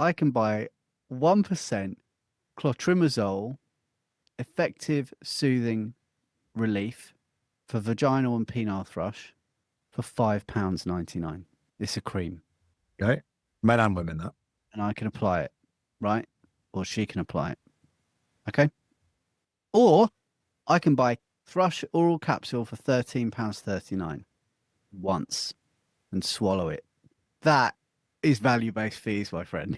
I can buy 1% clotrimazole effective soothing relief for vaginal and penile thrush for £5.99. It's a cream. Okay. Men and women, that. And I can apply it, right? Or she can apply it. Okay. Or I can buy thrush oral capsule for £13.39 once and swallow it. That is value-based fees, my friend.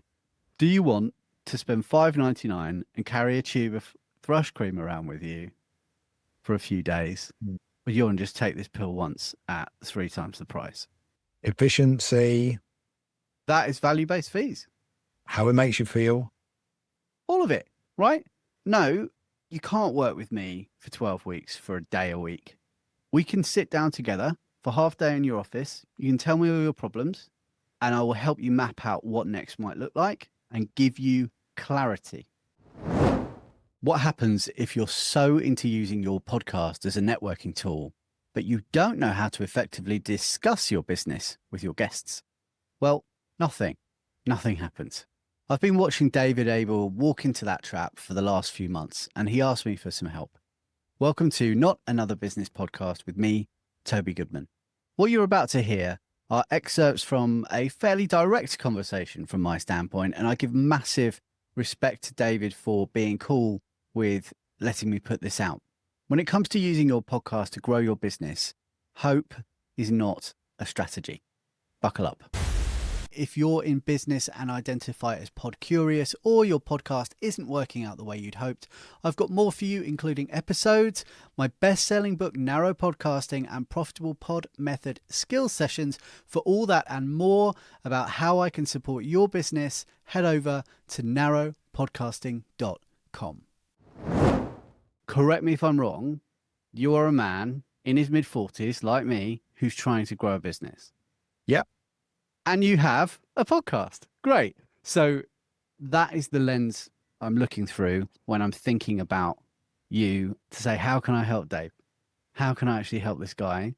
Do you want to spend £5.99 and carry a tube of thrush cream around with you for a few days? Or you want to just take this pill once at 3 times the price? Efficiency. That is value-based fees. How it makes you feel. All of it, right? No, you can't work with me for 12 weeks for a day a week. We can sit down together for half day in your office. You can tell me all your problems and I will help you map out what next might look like and give you clarity. What happens if you're so into using your podcast as a networking tool, but you don't know how to effectively discuss your business with your guests? Well, nothing happens. I've been watching David Abel walk into that trap for the last few months, and he asked me for some help. Welcome to Not Another Business Podcast with me, Toby Goodman. What you're about to hear are excerpts from a fairly direct conversation from my standpoint, and I give massive respect to David for being cool with letting me put this out. When it comes to using your podcast to grow your business, hope is not a strategy. Buckle up. If you're in business and identify as pod curious, or your podcast isn't working out the way you'd hoped, I've got more for you, including episodes, my best-selling book, Narrow Podcasting, and Profitable Pod Method skill sessions. For all that and more about how I can support your business, head over to narrowpodcasting.com. Correct me if I'm wrong, you are a man in his mid-40s, like me, who's trying to grow a business. Yep. And you have a podcast. Great. So that is the lens I'm looking through when I'm thinking about you to say, how can I help Dave? How can I actually help this guy?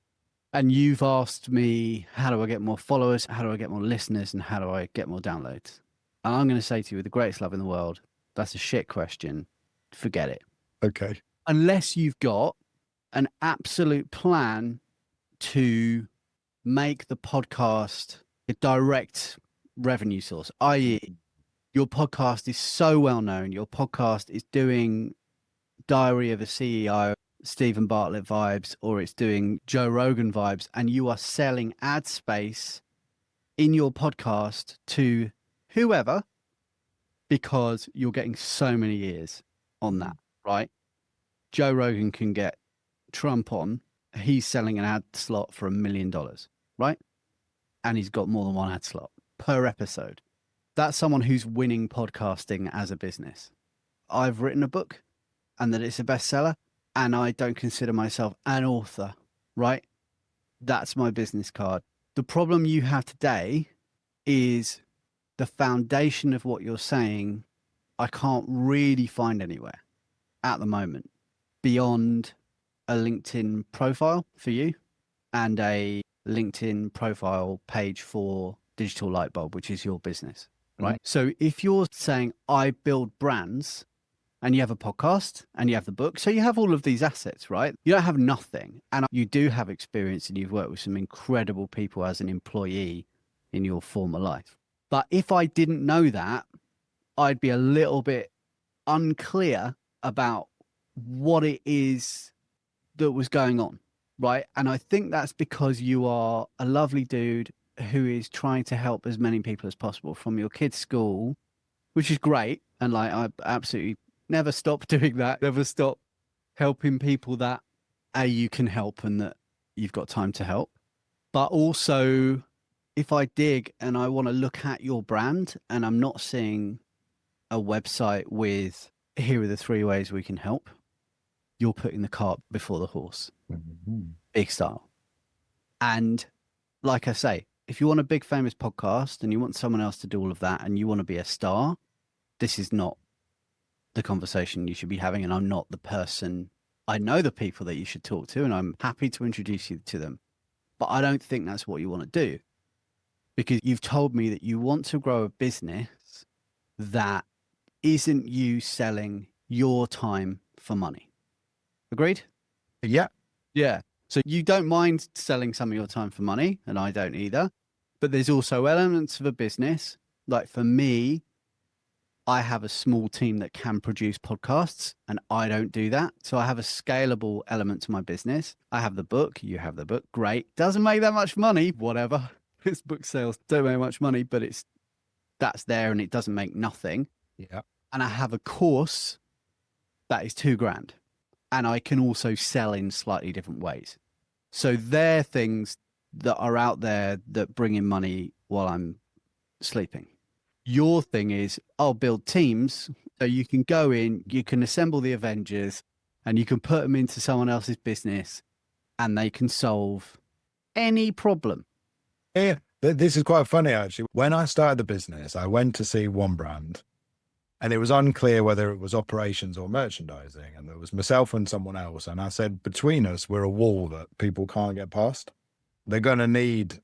And you've asked me, how do I get more followers? How do I get more listeners? And how do I get more downloads? And I'm going to say to you with the greatest love in the world, that's a shit question. Forget it. Okay. Unless you've got an absolute plan to make the podcast a direct revenue source, i.e., your podcast is so well known, your podcast is doing Diary of a CEO, Stephen Bartlett vibes, or it's doing Joe Rogan vibes, and you are selling ad space in your podcast to whoever because you're getting so many years on that, right? Joe Rogan can get Trump on, he's selling an ad slot for $1 million, right? And he's got more than one ad slot per episode. That's someone who's winning podcasting as a business. I've written a book and that it's a bestseller, and I don't consider myself an author, right? That's my business card. The problem you have today is the foundation of what you're saying. I can't really find anywhere at the moment beyond a LinkedIn profile for you and a LinkedIn profile page for Digital Lightbulb, which is your business, right? So if you're saying I build brands and you have a podcast and you have the book, so you have all of these assets, right? You don't have nothing. And you do have experience and you've worked with some incredible people as an employee in your former life. But if I didn't know that, I'd be a little bit unclear about what it is that was going on. Right. And I think that's because you are a lovely dude who is trying to help as many people as possible from your kids' school, which is great. And like, I absolutely never stop doing that. Never stop helping people that you can help and that you've got time to help. But also, if I dig and I want to look at your brand and I'm not seeing a website with, here are the 3 ways we can help, you're putting the cart before the horse. Big style. And like I say, if you want a big famous podcast and you want someone else to do all of that and you want to be a star, this is not the conversation you should be having. And I'm not the person. I know the people that you should talk to and I'm happy to introduce you to them. But I don't think that's what you want to do, because you've told me that you want to grow a business that isn't you selling your time for money. Agreed? Yeah. Yeah. So you don't mind selling some of your time for money, and I don't either. But there's also elements of a business. Like for me, I have a small team that can produce podcasts, and I don't do that. So I have a scalable element to my business. I have the book. You have the book. Great. Doesn't make that much money. Whatever. It's book sales. Don't make much money, but that's there, and it doesn't make nothing. Yeah. And I have a course that is $2,000, and I can also sell in slightly different ways. So they're things that are out there that bring in money while I'm sleeping. Your thing is I'll build teams so you can go in, you can assemble the Avengers, and you can put them into someone else's business and they can solve any problem. Yeah. This is quite funny, actually. When I started the business, I went to see one brand and it was unclear whether it was operations or merchandising. And there was myself and someone else. And I said, between us, we're a wall that people can't get past. They're going to need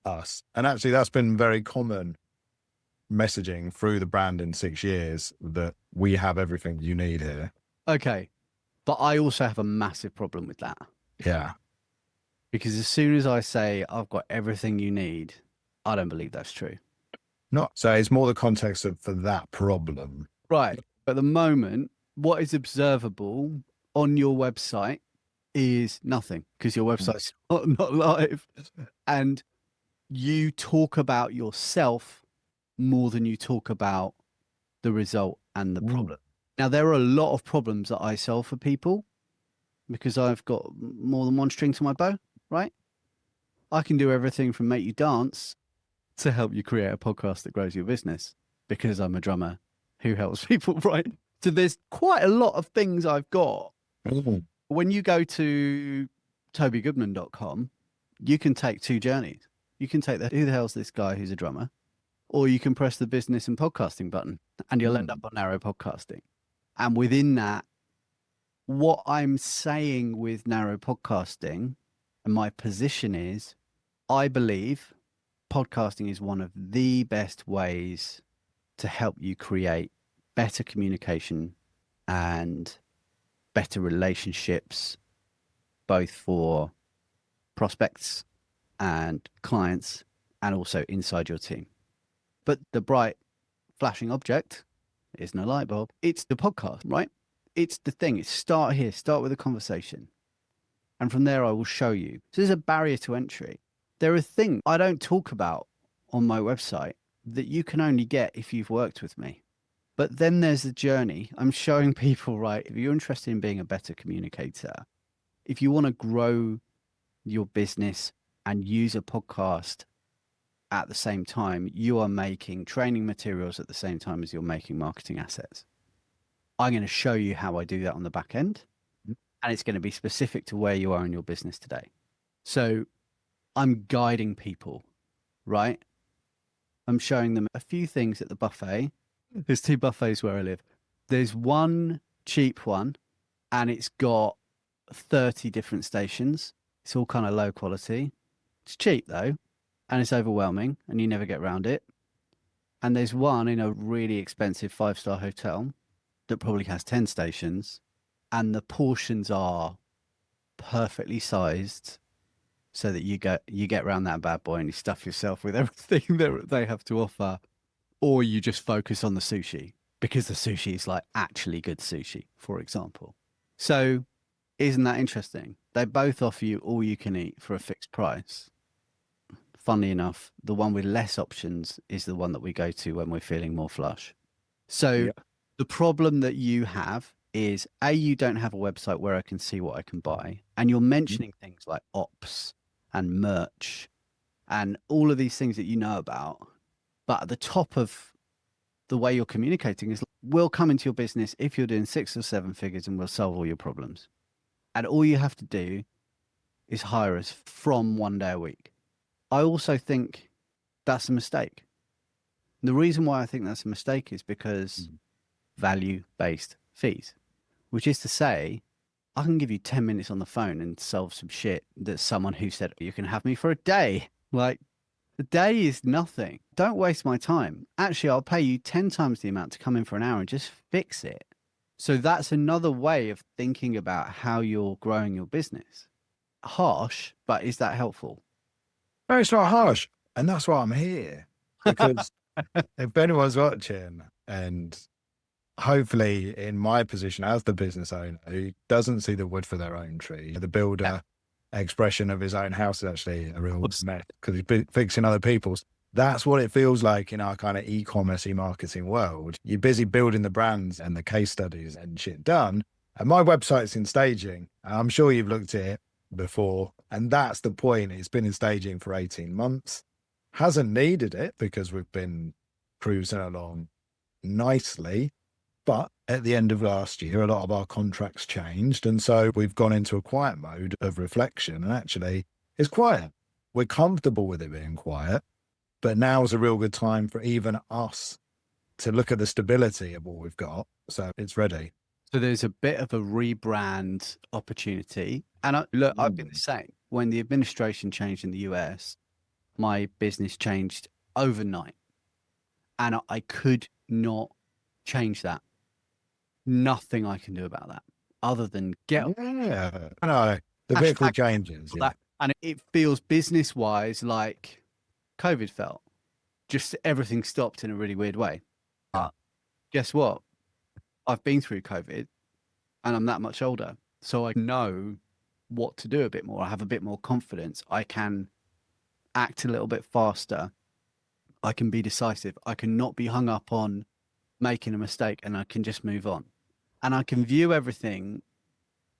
us. And actually, that's been very common messaging through the brand in 6 years, that we have everything you need here. Okay. But I also have a massive problem with that. Yeah. Because as soon as I say I've got everything you need, I don't believe that's true. Not so it's more the context of for that problem. Right. At the moment, what is observable on your website is nothing, because your website's not live. And you talk about yourself more than you talk about the result and the problem. Now, there are a lot of problems that I solve for people because I've got more than one string to my bow, right? I can do everything from make you dance to help you create a podcast that grows your business, because I'm a drummer who helps people, right? So there's quite a lot of things I've got. When you go to tobygoodman.com, you can take two journeys. You can take who the hell's this guy who's a drummer, or you can press the business and podcasting button and you'll end up on narrow podcasting. And within that, what I'm saying with narrow podcasting and my position is, I believe podcasting is one of the best ways to help you create better communication and better relationships, both for prospects and clients and also inside your team. But the bright flashing object isn't a light bulb. It's the podcast, right? It's the thing. It's start here, start with a conversation. And from there, I will show you. So there's a barrier to entry. There are things I don't talk about on my website that you can only get if you've worked with me. But then there's the journey. I'm showing people, right, if you're interested in being a better communicator, if you want to grow your business and use a podcast at the same time, you are making training materials at the same time as you're making marketing assets. I'm going to show you how I do that on the back end. And it's going to be specific to where you are in your business today. So I'm guiding people, right? I'm showing them a few things at the buffet. There's two buffets where I live. There's one cheap one, and it's got 30 different stations. It's all kind of low quality. It's cheap though, and it's overwhelming, and you never get around it. And there's one in a really expensive 5-star hotel that probably has 10 stations, and the portions are perfectly sized so that you get around that bad boy and you stuff yourself with everything that they have to offer, or you just focus on the sushi because the sushi is like actually good sushi, for example. So isn't that interesting? They both offer you all you can eat for a fixed price. Funnily enough, the one with less options is the one that we go to when we're feeling more flush. So the problem that you have is, A, you don't have a website where I can see what I can buy. And you're mentioning things like ops and merch and all of these things that you know about. But at the top of the way you're communicating is, we'll come into your business if you're doing 6 or 7 figures and we'll solve all your problems. And all you have to do is hire us from 1 day a week. I also think that's a mistake. The reason why I think that's a mistake is because value-based fees, which is to say, I can give you 10 minutes on the phone and solve some shit that someone who said, you can have me for a day. Like, The day is nothing. Don't waste my time. Actually, I'll pay you 10 times the amount to come in for an hour and just fix it. So that's another way of thinking about how you're growing your business. Harsh, but is that helpful? No, it's not harsh. And that's why I'm here. Because if anyone's watching, and hopefully in my position as the business owner who doesn't see the wood for their own tree, the builder expression of his own house is actually a real mess because he's fixing other people's. That's what it feels like in our kind of e-commerce, e-marketing world. You're busy building the brands and the case studies and shit done. And my website's in staging. I'm sure you've looked at it before. And that's the point. It's been in staging for 18 months. Hasn't needed it because we've been cruising along nicely. But at the end of last year, a lot of our contracts changed. And so we've gone into a quiet mode of reflection. And actually, it's quiet. We're comfortable with it being quiet. But now is a real good time for even us to look at the stability of what we've got. So it's ready. So there's a bit of a rebrand opportunity. And I've been the same. When the administration changed in the US, my business changed overnight. And I could not change that. Nothing I can do about that other than get. Yeah, I know. The vehicle changes. Yeah. And it feels business wise like COVID felt. Just everything stopped in a really weird way. But guess what? I've been through COVID and I'm that much older. So I know what to do a bit more. I have a bit more confidence. I can act a little bit faster. I can be decisive. I can not be hung up on making a mistake and I can just move on. And I can view everything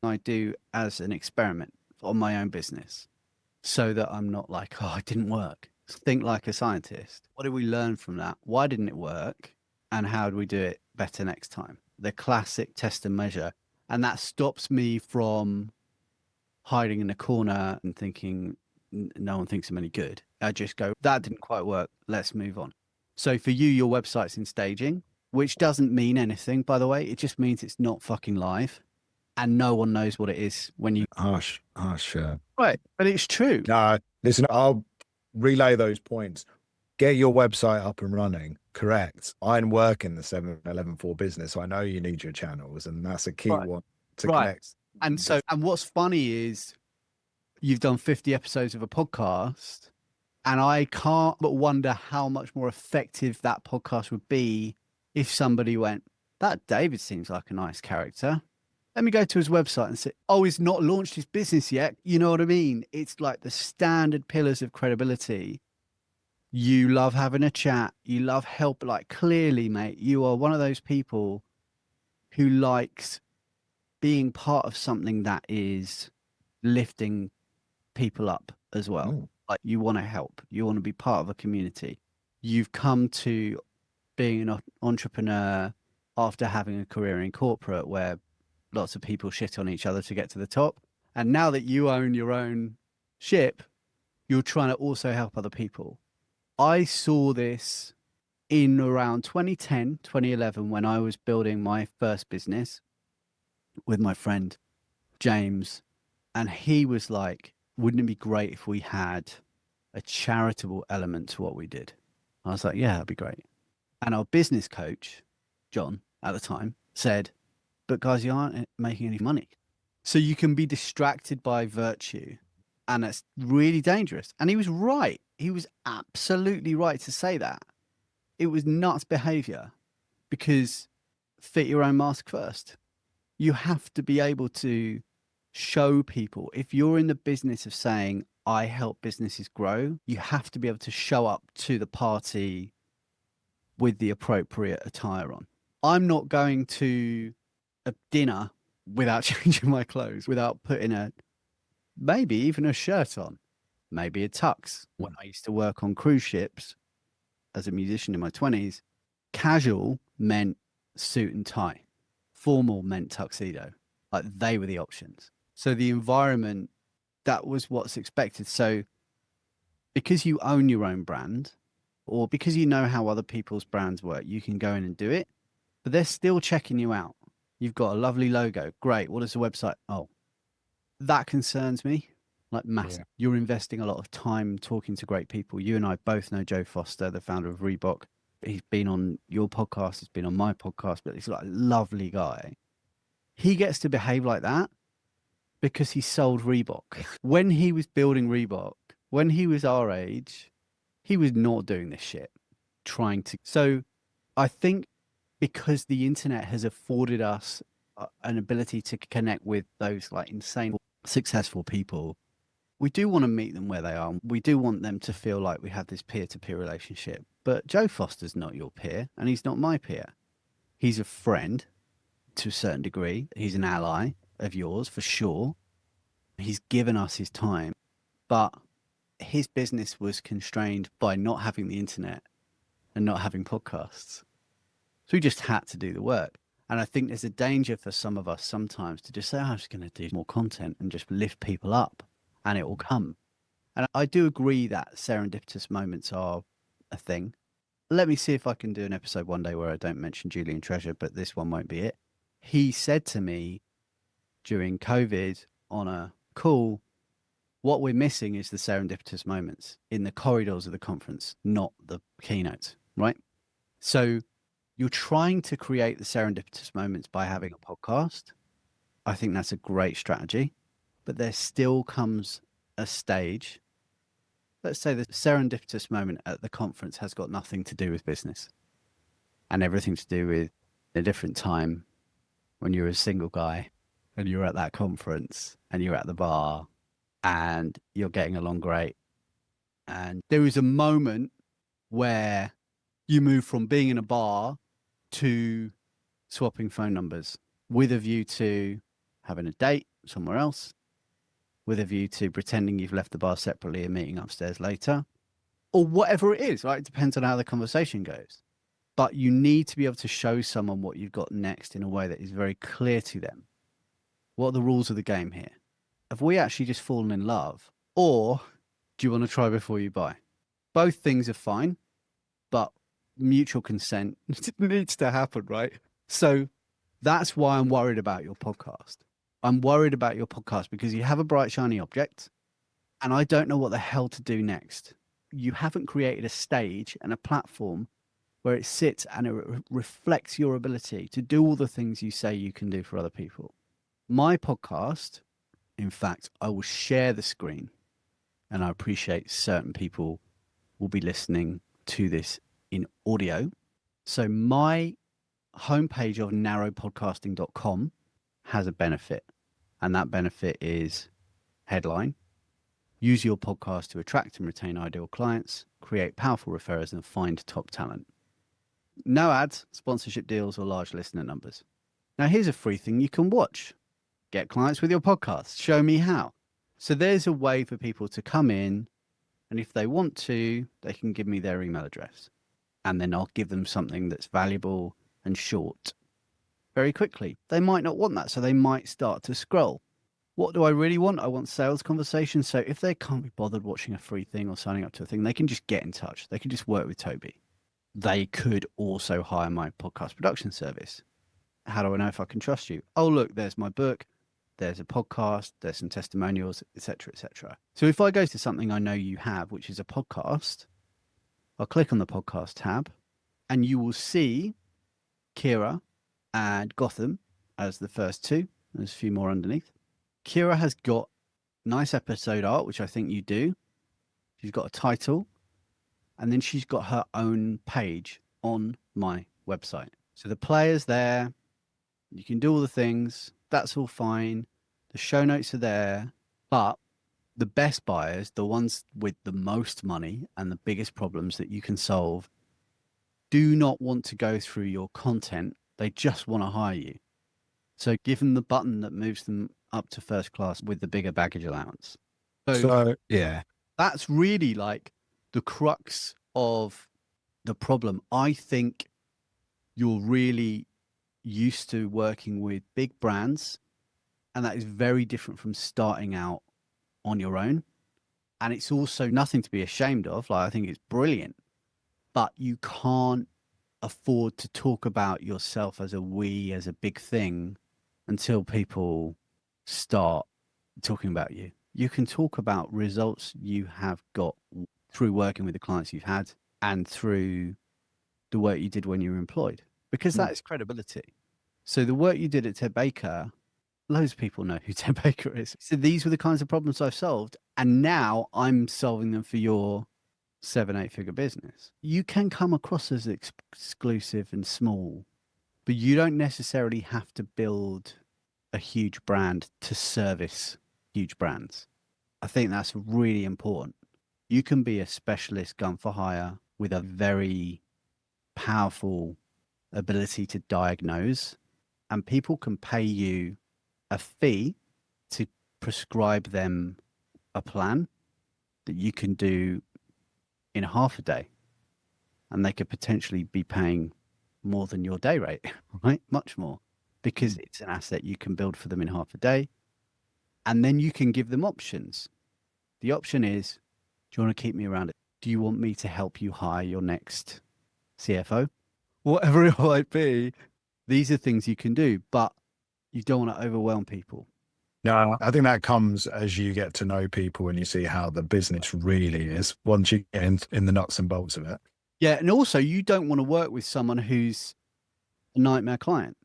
I do as an experiment on my own business so that I'm not like, oh, it didn't work. Think like a scientist. What did we learn from that? Why didn't it work? And how do we do it better next time? The classic test and measure. And that stops me from hiding in a corner and thinking no one thinks I'm any good. I just go, that didn't quite work. Let's move on. So for you, your website's in staging, which doesn't mean anything, by the way. It just means it's not fucking live and no one knows what it is when you. Harsh. Right. But it's true. No, listen, I'll relay those points. Get your website up and running. Correct. I work in the 7-Eleven for business. So I know you need your channels and that's a key one to connect. And so, and what's funny is you've done 50 episodes of a podcast and I can't but wonder how much more effective that podcast would be if somebody went, that David seems like a nice character. Let me go to his website and say, oh, he's not launched his business yet. You know what I mean? It's like the standard pillars of credibility. You love having a chat. You love help. Like clearly, mate, you are one of those people who likes being part of something that is lifting people up as well. Oh. Like you want to help. You want to be part of a community. You've come to being an entrepreneur after having a career in corporate where lots of people shit on each other to get to the top. And now that you own your own ship, you're trying to also help other people. I saw this in around 2010, 2011, when I was building my first business with my friend James. And he was like, wouldn't it be great if we had a charitable element to what we did? I was like, yeah, that'd be great. And our business coach, John, at the time said, but guys, you aren't making any money. So you can be distracted by virtue and that's really dangerous. And he was right. He was absolutely right to say that. It was nuts behavior because fit your own mask first. You have to be able to show people. If you're in the business of saying, I help businesses grow, you have to be able to show up to the party with the appropriate attire on. I'm not going to a dinner without changing my clothes, without putting maybe even a shirt on, maybe a tux. When I used to work on cruise ships as a musician in my 20s, casual meant suit and tie. Formal meant tuxedo. Like they were the options. So the environment, that was what's expected. So because you own your own brand or because you know how other people's brands work, you can go in and do it, but they're still checking you out. You've got a lovely logo. Great. What is the website? Oh, that concerns me. like massive. Yeah. You're investing a lot of time talking to great people. You and I both know Joe Foster, the founder of Reebok. He's been on your podcast, he's been on my podcast, but he's like a lovely guy. He gets to behave like that because he sold Reebok. When he was building Reebok, when he was our age, he was not doing this shit, trying to. So I think because the internet has afforded us an ability to connect with those like insane, successful people, we do want to meet them where they are. We do want them to feel like we have this peer-to-peer relationship. But Joe Foster's not your peer, and he's not my peer. He's a friend to a certain degree. He's an ally of yours for sure. He's given us his time, but his business was constrained by not having the internet and not having podcasts. So we just had to do the work. And I think there's a danger for some of us sometimes to just say, I'm just going to do more content and just lift people up and it will come. And I do agree that serendipitous moments are a thing. Let me see if I can do an episode one day where I don't mention Julian Treasure, but this one won't be it. He said to me during COVID on a call, what we're missing is the serendipitous moments in the corridors of the conference, not the keynote, right? So you're trying to create the serendipitous moments by having a podcast. I think that's a great strategy, but there still comes a stage. Let's say the serendipitous moment at the conference has got nothing to do with business and everything to do with a different time when you're a single guy and you're at that conference and you're at the bar and you're getting along great. And there is a moment where you move from being in a bar to swapping phone numbers with a view to having a date somewhere else, with a view to pretending you've left the bar separately and meeting upstairs later, or whatever it is, right? It depends on how the conversation goes. But you need to be able to show someone what you've got next in a way that is very clear to them. What are the rules of the game here? Have we actually just fallen in love? Or do you want to try before you buy? Both things are fine, but mutual consent needs to happen, right? So that's why I'm worried about your podcast. I'm worried about your podcast because you have a bright, shiny object, and I don't know what the hell to do next. You haven't created a stage and a platform where it sits and it reflects your ability to do all the things you say you can do for other people. My podcast, in fact, I will share the screen, and I appreciate certain people will be listening to this in audio. So my homepage of narrowpodcasting.com has a benefit, and that benefit is headline: use your podcast to attract and retain ideal clients, create powerful referrers, and find top talent. No ads, sponsorship deals, or large listener numbers. Now here's a free thing you can watch. Get clients with your podcast. Show me how. So there's a way for people to come in, and if they want to, they can give me their email address, and then I'll give them something that's valuable and short very quickly. They might not want that, so they might start to scroll. What do I really want? I want sales conversations. So if they can't be bothered watching a free thing or signing up to a thing, they can just get in touch. They can just work with Toby. They could also hire my podcast production service. How do I know if I can trust you? Oh, look, there's my book. There's a podcast. There's some testimonials, etc., etc. So if I go to something I know you have, which is a podcast, I'll click on the podcast tab, and you will see Kira and Gotham as the first two. There's a few more underneath. Kira has got nice episode art, which I think you do. She's got a title, and then she's got her own page on my website. So the player's there. You can do all the things. That's all fine. The show notes are there. But the best buyers, the ones with the most money and the biggest problems that you can solve, do not want to go through your content. They just want to hire you. So give them the button that moves them up to first class with the bigger baggage allowance. So yeah, that's really like the crux of the problem. I think you're really used to working with big brands, and that is very different from starting out on your own. And it's also nothing to be ashamed of. Like, I think it's brilliant, but you can't afford to talk about yourself as a big thing until people start talking about you. You can talk about results you have got through working with the clients you've had and through the work you did when you were employed, because that is credibility. So the work you did at Ted Baker, loads of people know who Ted Baker is. So these were the kinds of problems I've solved, and now I'm solving them for your 7-8 figure business. You can come across as exclusive and small, but you don't necessarily have to build a huge brand to service huge brands. I think that's really important. You can be a specialist gun for hire with a very powerful ability to diagnose, and people can pay you a fee to prescribe them a plan that you can do in half a day, and they could potentially be paying more than your day rate, right? Much more, because it's an asset you can build for them in half a day. And then you can give them options. The option is, do you want to keep me around? Do you want me to help you hire your next CFO? Whatever it might be, these are things you can do, but you don't want to overwhelm people. No, I think that comes as you get to know people and you see how the business really is once you get in the nuts and bolts of it. Yeah. And also, you don't want to work with someone who's a nightmare client.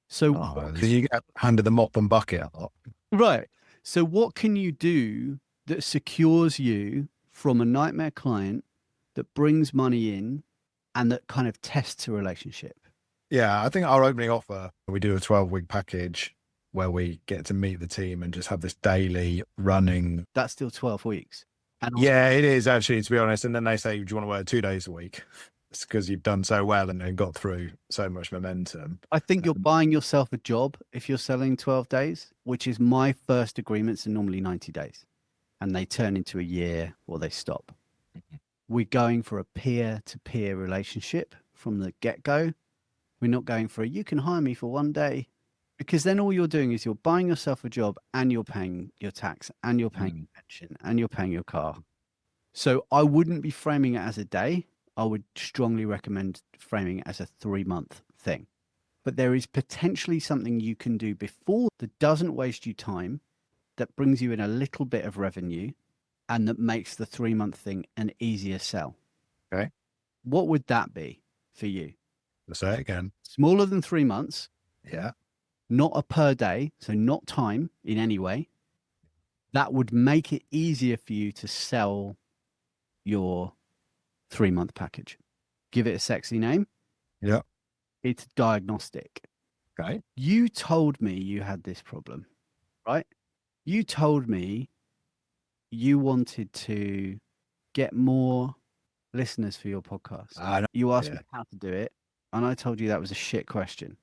So you get handed the mop and bucket a lot. Right. So what can you do that secures you from a nightmare client, that brings money in, and that kind of tests a relationship? Yeah, I think our opening offer, we do a 12-week package where we get to meet the team and just have this daily running. That's still 12 weeks. And also, Yeah, it is actually, to be honest. And then they say, do you want to work 2 days a week? It's because you've done so well and got through so much momentum. I think you're buying yourself a job if you're selling 12 days, which is my first agreements are normally 90 days, and they turn into a year or they stop. We're going for a peer-to-peer relationship from the get-go. We're not going for you can hire me for 1 day, because then all you're doing is you're buying yourself a job and you're paying your tax and you're paying your pension and you're paying your car. So I wouldn't be framing it as a day. I would strongly recommend framing it as a 3-month thing. But there is potentially something you can do before that doesn't waste you time, that brings you in a little bit of revenue, and that makes the 3-month thing an easier sell. Okay. What would that be for you? Let's say it again. Smaller than 3 months. Yeah. Not a per day, so not time in any way. That would make it easier for you to sell your 3-month package. Give it a sexy name. Yeah. It's diagnostic. Okay. You told me you had this problem, right? You told me you wanted to get more listeners for your podcast. You asked me how to do it, and I told you that was a shit question.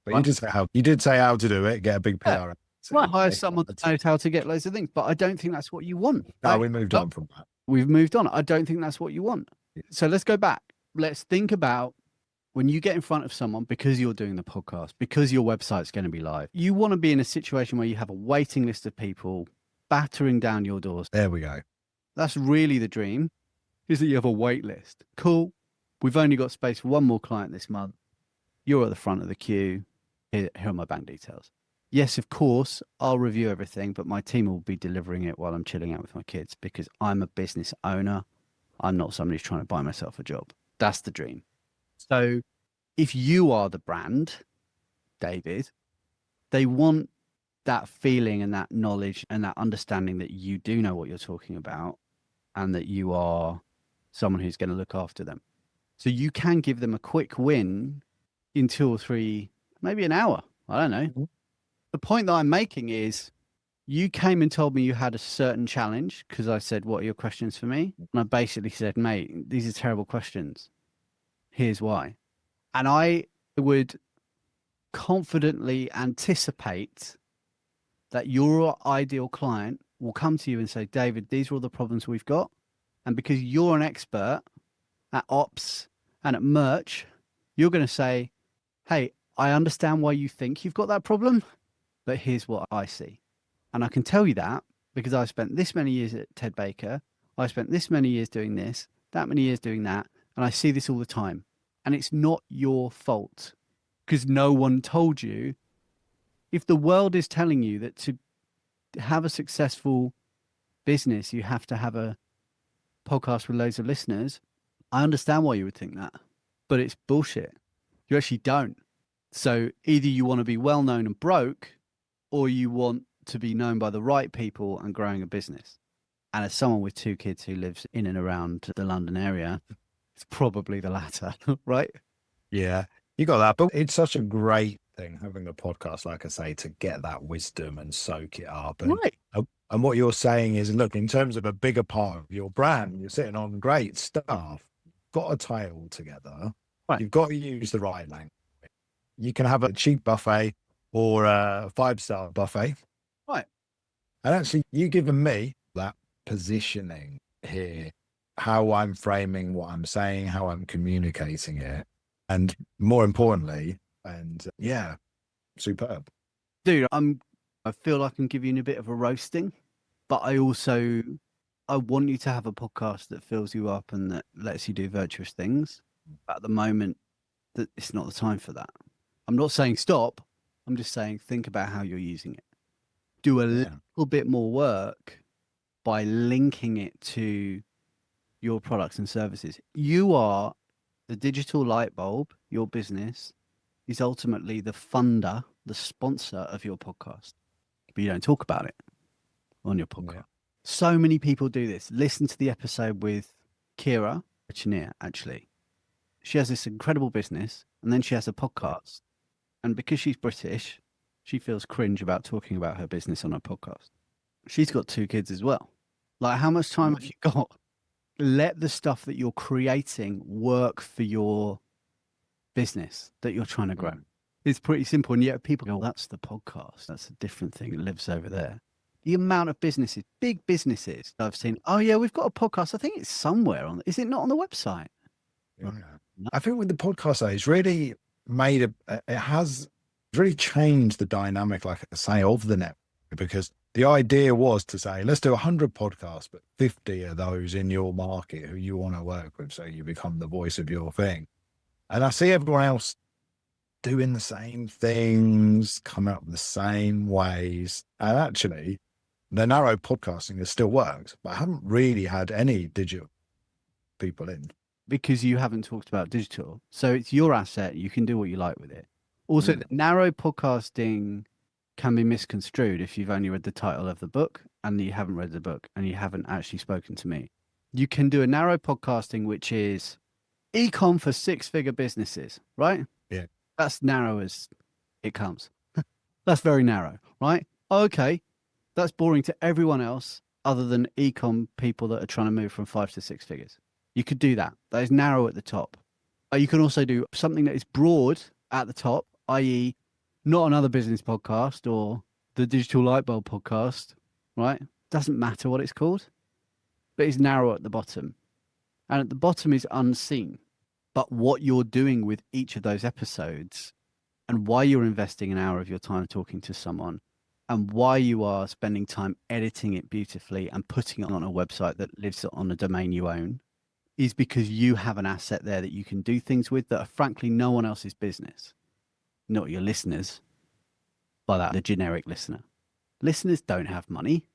But you did say how to do it, get a big PR. Yeah. Right, hire someone that knows how to get loads of things, but I don't think that's what you want. No, we moved on from that. We've moved on. I don't think that's what you want. So let's go back. Let's think about when you get in front of someone, because you're doing the podcast, because your website's going to be live, you want to be in a situation where you have a waiting list of people battering down your doors. There we go. That's really the dream, is that you have a wait list. Cool. We've only got space for one more client this month. You're at the front of the queue. Here are my bank details. Yes, of course, I'll review everything, but my team will be delivering it while I'm chilling out with my kids, because I'm a business owner. I'm not somebody who's trying to buy myself a job. That's the dream. So if you are the brand, David, they want that feeling and that knowledge and that understanding that you do know what you're talking about, and that you are someone who's going to look after them. So you can give them a quick win in 2 or 3, maybe an hour. I don't know. Mm-hmm. The point that I'm making is, you came and told me you had a certain challenge, because I said, what are your questions for me? And I basically said, mate, these are terrible questions. Here's why. And I would confidently anticipate that your ideal client will come to you and say, David, these are all the problems we've got. And because you're an expert at ops and at merch, you're going to say, hey, I understand why you think you've got that problem, but here's what I see. And I can tell you that because I spent this many years at Ted Baker. I spent this many years doing this, that many years doing that. And I see this all the time. And it's not your fault, because no one told you. If the world is telling you that to have a successful business, you have to have a podcast with loads of listeners. I understand why you would think that, but it's bullshit. You actually don't. So either you want to be well known and broke, or you want to be known by the right people and growing a business. And as someone with 2 kids who lives in and around the London area, it's probably the latter, right? Yeah, you got that. But it's such a great thing having a podcast, like I say, to get that wisdom and soak it up. Right. And what you're saying is, look, in terms of a bigger part of your brand, you're sitting on great stuff, got to tie it all together. Right. You've got to use the right language. You can have a cheap buffet or a 5-star buffet. Right. And actually, you've given me that positioning here, how I'm framing what I'm saying, how I'm communicating it. And more importantly, yeah, superb. Dude, I feel like I'm giving you a bit of a roasting, but I want you to have a podcast that fills you up and that lets you do virtuous things. At the moment, that it's not the time for that. I'm not saying stop. I'm just saying think about how you're using it. Do a little bit more work by linking it to your products and services. You are the Digital Lightbulb. Your business is ultimately the funder, the sponsor of your podcast, but you don't talk about it on your podcast. Yeah. So many people do this. Listen to the episode with Kira Chenier, actually. She has this incredible business and then she has a podcast. And because she's British, she feels cringe about talking about her business on her podcast. She's got 2 kids as well. Like, how much time have you got? Let the stuff that you're creating work for your business that you're trying to grow. It's pretty simple. And yet people go, that's the podcast. That's a different thing. It lives over there. The amount of businesses, big businesses I've seen. Oh yeah, we've got a podcast. I think it's somewhere on, is it not on the website? Yeah. I think with the podcast, it's really it has really changed the dynamic, like I say, of the network, because the idea was to say, let's do 100 podcasts, but 50 of those in your market who you want to work with. So you become the voice of your thing. And I see everyone else doing the same things, coming up with the same ways. And actually, the narrow podcasting has still worked, but I haven't really had any digital people in. Because you haven't talked about digital. So it's your asset. You can do what you like with it. Also, narrow podcasting can be misconstrued if you've only read the title of the book and you haven't read the book and you haven't actually spoken to me. You can do a narrow podcasting, which is e-com for 6-figure businesses, right? Yeah. That's narrow as it comes. That's very narrow, right? Okay. That's boring to everyone else other than e-com people that are trying to move from 5 to 6 figures. You could do that. That is narrow at the top. You can also do something that is broad at the top, i.e. not another business podcast or the Digital Lightbulb podcast, right? Doesn't matter what it's called, but it's narrow at the bottom. And at the bottom is unseen. But what you're doing with each of those episodes and why you're investing an hour of your time talking to someone and why you are spending time editing it beautifully and putting it on a website that lives on a domain you own is because you have an asset there that you can do things with that are frankly no one else's business. Not your listeners, by that, the generic listener. Listeners don't have money.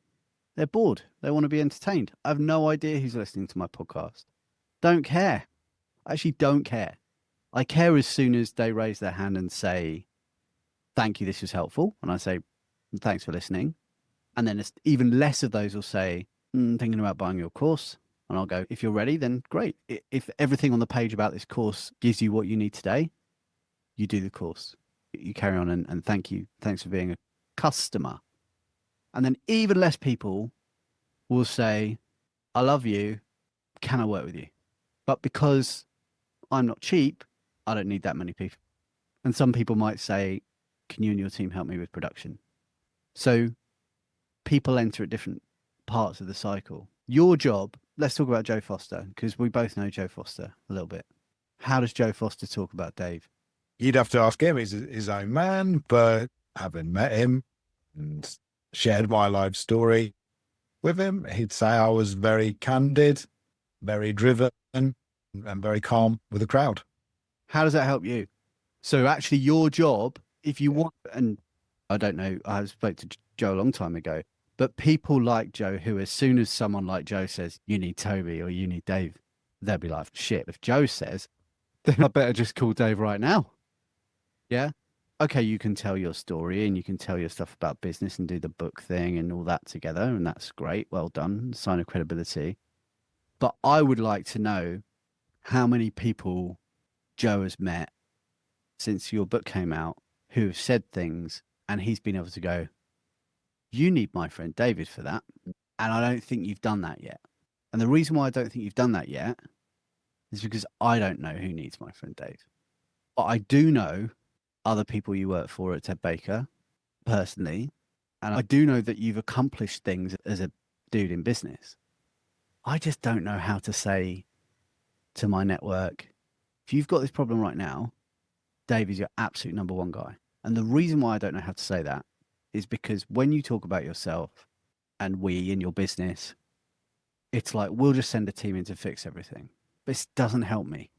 They're bored. They want to be entertained. I have no idea who's listening to my podcast. Don't care. I actually don't care. I care as soon as they raise their hand and say, thank you, this was helpful. And I say, thanks for listening. And then even less of those will say, thinking about buying your course. And I'll go, if you're ready, then great. If everything on the page about this course gives you what you need today, you do the course. You carry on and thank you. Thanks for being a customer. And then even less people will say, I love you. Can I work with you? But because I'm not cheap, I don't need that many people. And some people might say, can you and your team help me with production? So people enter at different parts of the cycle. Your job, let's talk about Joe Foster, because we both know Joe Foster a little bit. How does Joe Foster talk about Dave? You'd have to ask him. He's his own man, but having met him and shared my life story with him, he'd say I was very candid, very driven, and very calm with the crowd. How does that help you? So actually your job, if you want, and I don't know, I spoke to Joe a long time ago, But people like Joe, who as soon as someone like Joe says, you need Toby or you need Dave, they'll be like, shit, if Joe says, then I better just call Dave right now. Yeah. Okay, you can tell your story and you can tell your stuff about business and do the book thing and all that together. And that's great. Well done. Sign of credibility. But I would like to know how many people Joe has met since your book came out who have said things and he's been able to go, you need my friend David for that. And I don't think you've done that yet. And the reason why I don't think you've done that yet is because I don't know who needs my friend Dave. But I do know other people you work for at Ted Baker personally. And I do know that you've accomplished things as a dude in business. I just don't know how to say to my network, if you've got this problem right now, Dave is your absolute number one guy. And the reason why I don't know how to say that is because when you talk about yourself and we in your business, it's like, we'll just send a team in to fix everything. But it doesn't help me.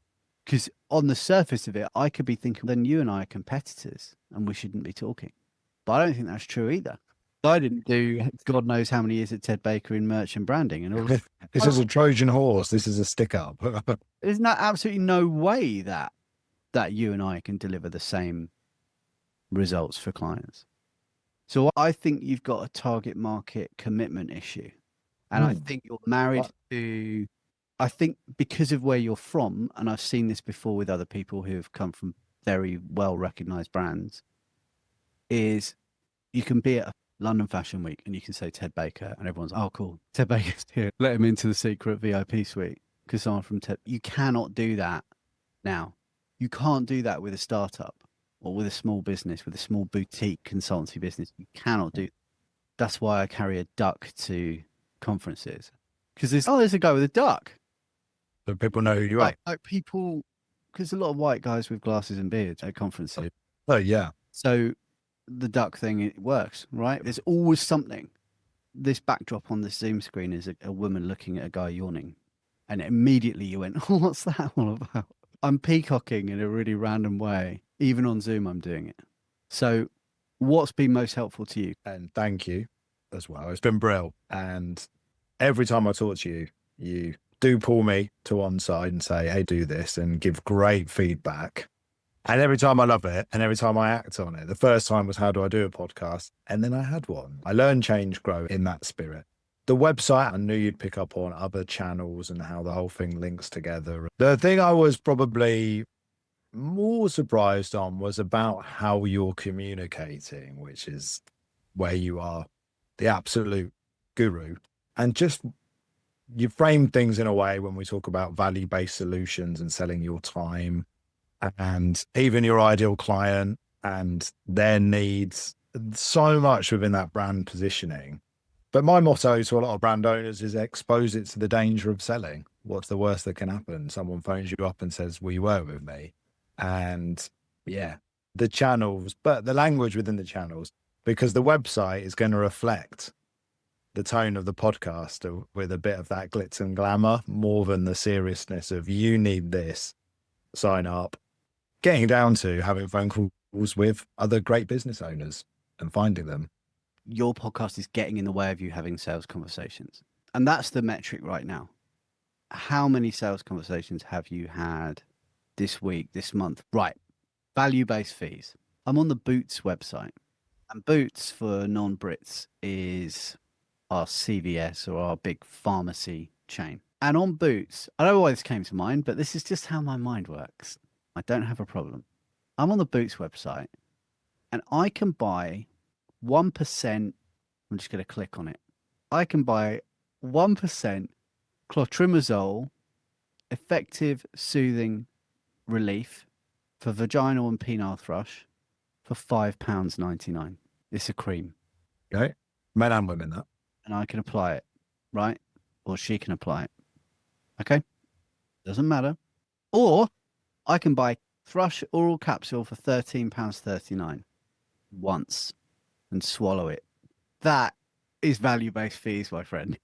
Because on the surface of it, I could be thinking, then you and I are competitors and we shouldn't be talking. But I don't think that's true either. I didn't do God knows how many years at Ted Baker in merchant branding and all. This is a Trojan horse. This is a stick up. There's absolutely no way that you and I can deliver the same results for clients. So I think you've got a target market commitment issue. And I think you're married to, I think because of where you're from, and I've seen this before with other people who have come from very well recognized brands, is you can be at a London Fashion Week and you can say Ted Baker and everyone's, oh, cool, Ted Baker's here. Let him into the secret VIP suite because someone from Ted. You cannot do that now. You can't do that with a startup or with a small business, with a small boutique consultancy business. You cannot do that. That's why I carry a duck to conferences because there's a guy with a duck. So people know who you are. Like people, because a lot of white guys with glasses and beards at conferences. Oh, yeah. So the duck thing, it works, right? There's always something. This backdrop on the Zoom screen is a woman looking at a guy yawning. And immediately you went, oh, what's that all about? I'm peacocking in a really random way. Even on Zoom, I'm doing it. So what's been most helpful to you? And thank you as well. It's been brilliant. And every time I talk to you, you do pull me to one side and say, hey, do this, and give great feedback. And every time I love it, and every time I act on it. The first time was, how do I do a podcast? And then I had one. I learned, change, grow in that spirit. The website, I knew you'd pick up on other channels and how the whole thing links together. The thing I was probably more surprised on was about how you're communicating, which is where you are the absolute guru. And just, you frame things in a way when we talk about value-based solutions and selling your time and even your ideal client and their needs, so much within that brand positioning. But my motto to a lot of brand owners is expose it to the danger of selling. What's the worst that can happen? Someone phones you up and says, will you work with me? And yeah, the channels, but the language within the channels, because the website is going to reflect the tone of the podcast with a bit of that glitz and glamour more than the seriousness of you need this, sign up, getting down to having phone calls with other great business owners and finding them. Your podcast is getting in the way of you having sales conversations. And that's the metric right now. How many sales conversations have you had this week, this month? Right. Value-based fees. I'm on the Boots website. And Boots for non-Brits is our CVS or our big pharmacy chain. And on Boots, I don't know why this came to mind, but this is just how my mind works. I don't have a problem. I'm on the Boots website and I can buy 1%. I'm just going to click on it. I can buy 1% clotrimazole, effective soothing relief for vaginal and penile thrush for £5.99. It's a cream. Okay. Men and women, that. And I can apply it, right? Or she can apply it. Okay. Doesn't matter. Or I can buy thrush oral capsule for £13.39 once and swallow it. That is value-based fees, my friend.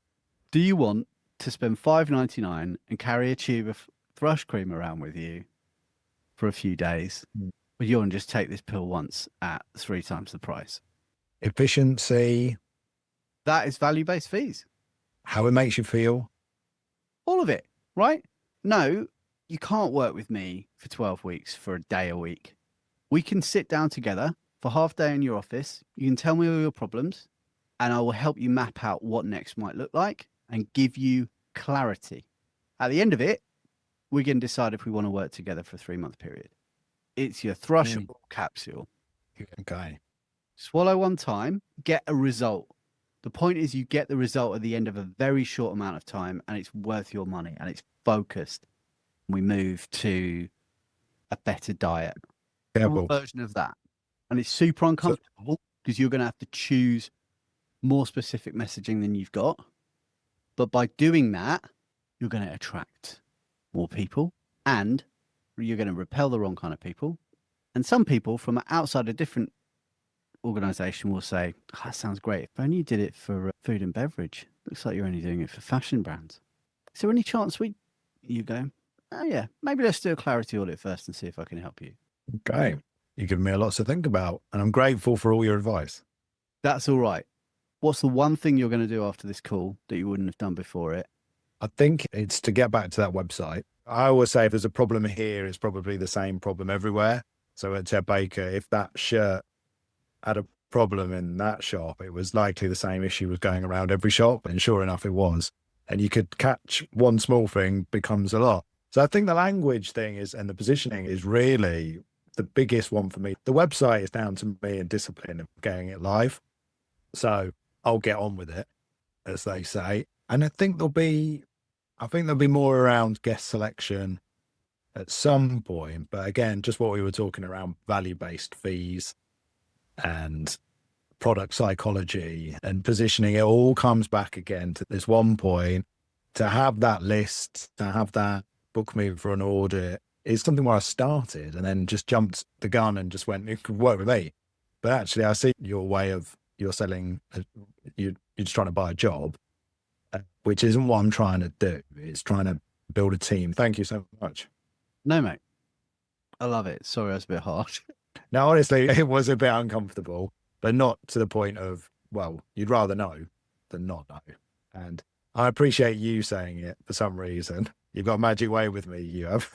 Do you want to spend £5.99 and carry a tube of thrush cream around with you for a few days? Or you want to just take this pill once at 3 times the price? Efficiency, That is value-based fees. How it makes you feel. All of it, right? No, you can't work with me for 12 weeks for a day a week. We can sit down together for half day in your office. You can tell me all your problems and I will help you map out what next might look like and give you clarity. At the end of it, we can decide if we want to work together for a 3-month period. It's your thrush capsule. Okay. Swallow one time, get a result. The point is you get the result at the end of a very short amount of time and it's worth your money and it's focused. We move to a better diet. Careful. A version of that. And it's super uncomfortable because you're going to have to choose more specific messaging than you've got. But by doing that, you're going to attract more people and you're going to repel the wrong kind of people. And some people from outside a different organization will say, oh, that sounds great. If only you did it for food and beverage. Looks like you're only doing it for fashion brands. Is there any chance you go, oh yeah, maybe let's do a clarity audit first and see if I can help you. Okay. You've given me a lot to think about and I'm grateful for all your advice. That's all right. What's the one thing you're going to do after this call that you wouldn't have done before it? I think it's to get back to that website. I always say if there's a problem here, it's probably the same problem everywhere. So at Ted Baker, if that shirt had a problem in that shop, it was likely the same issue was going around every shop. And sure enough, it was. And you could catch one small thing becomes a lot. So I think the language thing is, and the positioning is really the biggest one for me. The website is down to me and discipline of getting it live. So I'll get on with it, as they say. And I think there'll be more around guest selection at some point. But again, just what we were talking around value-based fees and product psychology and positioning, it all comes back again to this one point. To have that list, to have that book me for an audit is something where I started and then just jumped the gun and just went, it could work with me. But actually I see your way of, you're selling, you're just trying to buy a job, which isn't what I'm trying to do. It's trying to build a team. Thank you so much. No, mate. I love it. Sorry, I was a bit harsh. Now, honestly, it was a bit uncomfortable, but not to the point of, well, you'd rather know than not know. And I appreciate you saying it for some reason. You've got a magic way with me, you have.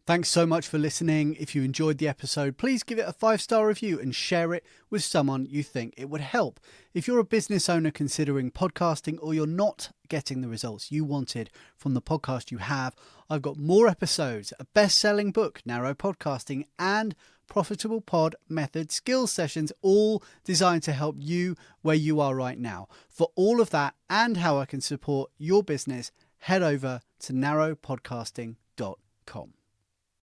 Thanks so much for listening. If you enjoyed the episode, please give it a 5-star review and share it with someone you think it would help. If you're a business owner considering podcasting or you're not getting the results you wanted from the podcast you have, I've got more episodes, a best-selling book, Narrow Podcasting, and Profitable Pod Method skills sessions, all designed to help you where you are right now. For all of that and how I can support your business, head over to narrowpodcasting.com.